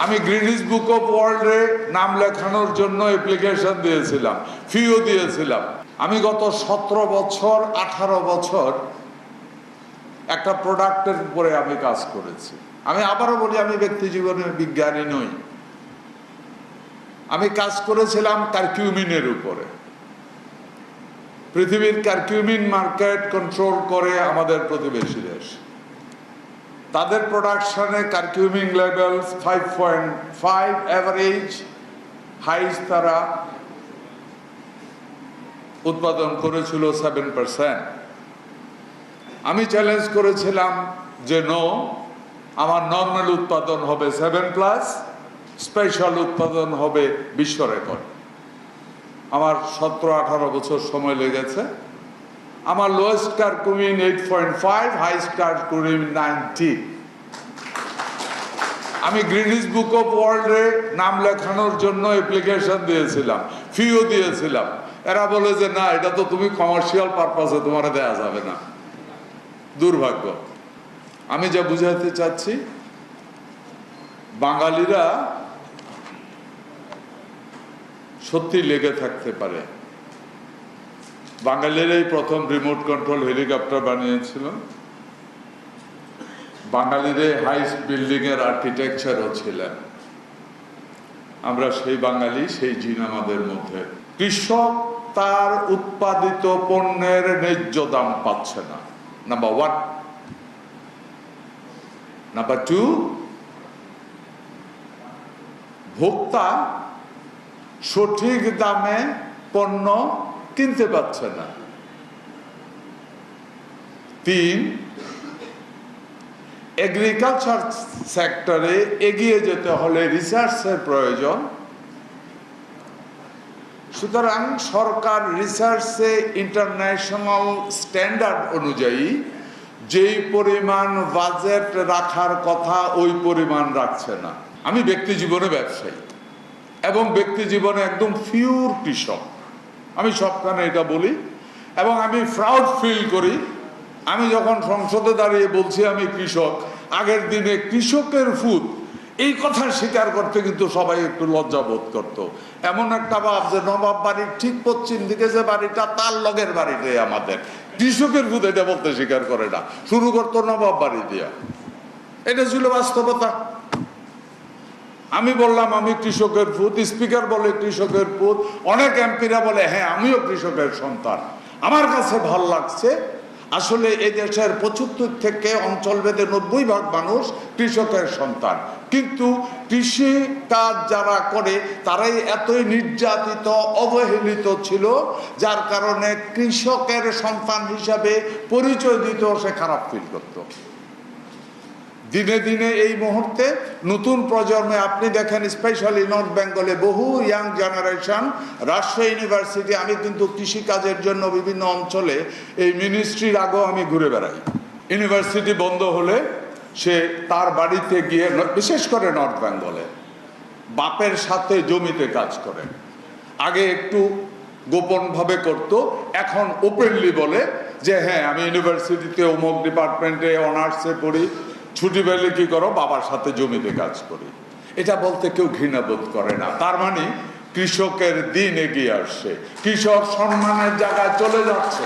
আমি Greenidge book of ওয়ার্ল্ডে নাম লেখানোর জন্য অ্যাপ্লিকেশন দিয়েছিলাম, ফিও দিয়েছিলাম। আমি গত 17 বছর 18 বছর একটা প্রোডাক্টের উপরে আমি কাজ করেছি। আমি আবারও বলি, আমি ব্যক্তি জীবনে বিজ্ঞানী নই। আমি কাজ করেছিলাম কারকিউমিনের উপরে। পৃথিবীর কারকিউমিন মার্কেট কন্ট্রোল করে আমাদের প্রতিবেশী দেশ। তাদের প্রোডাকশনে কারকিউমিন লেভেল 5.5 এভারেজ, হাইস্ট তারা উৎপাদন করেছিল 7%। আমি চ্যালেঞ্জ করেছিলাম যে নো, আমার নর্মাল উৎপাদন হবে 7+, স্পেশাল উৎপাদন হবে বিশ্ব রেকর্ড। আমার 17-18 বছর সময় লেগেছে। আমার লোয়েস্ট কারকিউমিন 8.5, হাইস্ট কারকিউমিন 90। আমি গ্রিনিস বুক অফ ওয়ার্ল্ডে নাম লেখানোর জন্য অ্যাপ্লিকেশন দিয়েছিলাম, ফিও দিয়েছিলাম। এরা বলে যে না, এটা তো তুমি কমার্শিয়াল পারপাসে তোমার দেয়া যাবে না। দুর্ভাগ্য। আমি যা বুঝাতে চাচ্ছি, বাঙালিরা সত্যি লেগে থাকতে পারে। বাঙালিরাই প্রথম রিমোট কন্ট্রোল হেলিকপ্টার বানিয়েছিল। বাঙালিরাই হাইস্ট বিল্ডিং এর আর্কিটেকচারও ছিলেন। আমরা সেই বাঙালি, সেই জিন আমাদের মধ্যে। কৃষক তার উৎপাদিত পণ্যের ন্যায্য দাম পাচ্ছে না, নাম্বার 1। নাম্বার 2, ভোক্তা সঠিক দামে পণ্য কিনতে পারছে না। 3, এগ্রিকালচার সেক্টরে এগিয়ে যেতে হলে রিসার্চের প্রয়োজন। সুতরাং সরকার রিসার্চে ইন্টারন্যাশনাল স্ট্যান্ডার্ড অনুযায়ী যেই পরিমাণ বাজেট রাখার কথা ওই পরিমাণ রাখছে না। আমি ব্যক্তি জীবনে ব্যবসায়ী এবং ব্যক্তি জীবনে একদম পিওর কৃষক। আমি সবখানে এটা বলি এবং আমি প্রাউড ফিল করি। আমি যখন সংসদে দাঁড়িয়ে বলছি আমি কৃষক, আগের দিনে কৃষকের ফুট এই কথা স্বীকার করতে কিন্তু সবাই একটু লজ্জা বোধ করতো। এমন একটা ভাব যে নবাব বাড়ির ঠিক পশ্চিম দিকে যে বাড়িটা, তার লগের বাড়িটাই আমাদের। কৃষকের ফুট এটা বলতে স্বীকার করে না, শুরু করতো নবাব বাড়ি দিয়া। এটা ছিল বাস্তবতা। আমি বললাম আমি কৃষকের পুত, স্পিকার বলে কৃষকের পুত, অনেক এমপিরা বলে হ্যাঁ আমিও কৃষকের সন্তান। আমার কাছে ভাল লাগছে। আসলে এই দেশের 75 থেকে অঞ্চলভেদে 90% মানুষ কৃষকের সন্তান, কিন্তু কৃষি কাজ যারা করে তারাই এতই নির্যাতিত, অবহেলিত ছিল, যার কারণে কৃষকের সন্তান হিসাবে পরিচয় দিত সে খারাপ ফিল করত। দিনে দিনে এই মুহূর্তে নতুন প্রজন্মে আপনি দেখেন, স্পেশালি নর্থ বেঙ্গলে বহু ইয়াং জেনারেশন রাজশাহী ইউনিভার্সিটি। আমি কিন্তু কৃষিকাজের জন্য বিভিন্ন অঞ্চলে এই মিনিস্ট্রির আগেও আমি ঘুরে বেড়াই। ইউনিভার্সিটি বন্ধ হলে সে তার বাড়িতে গিয়ে, বিশেষ করে নর্থ বেঙ্গলে, বাপের সাথে জমিতে কাজ করে। আগে একটু গোপনভাবে করত, এখন ওপেনলি বলে যে হ্যাঁ আমি ইউনিভার্সিটিতে অমুক ডিপার্টমেন্টে অনার্সে পড়ি, ছুটি পেলে কি করো, বাবার সাথে জমিতে কাজ করি। এটা বলতে কেউ ঘৃণা বোধ করে না। তার মানে কৃষকের দিন এগিয়ে আসছে, কৃষক সম্মানের জায়গায় চলে যাচ্ছে।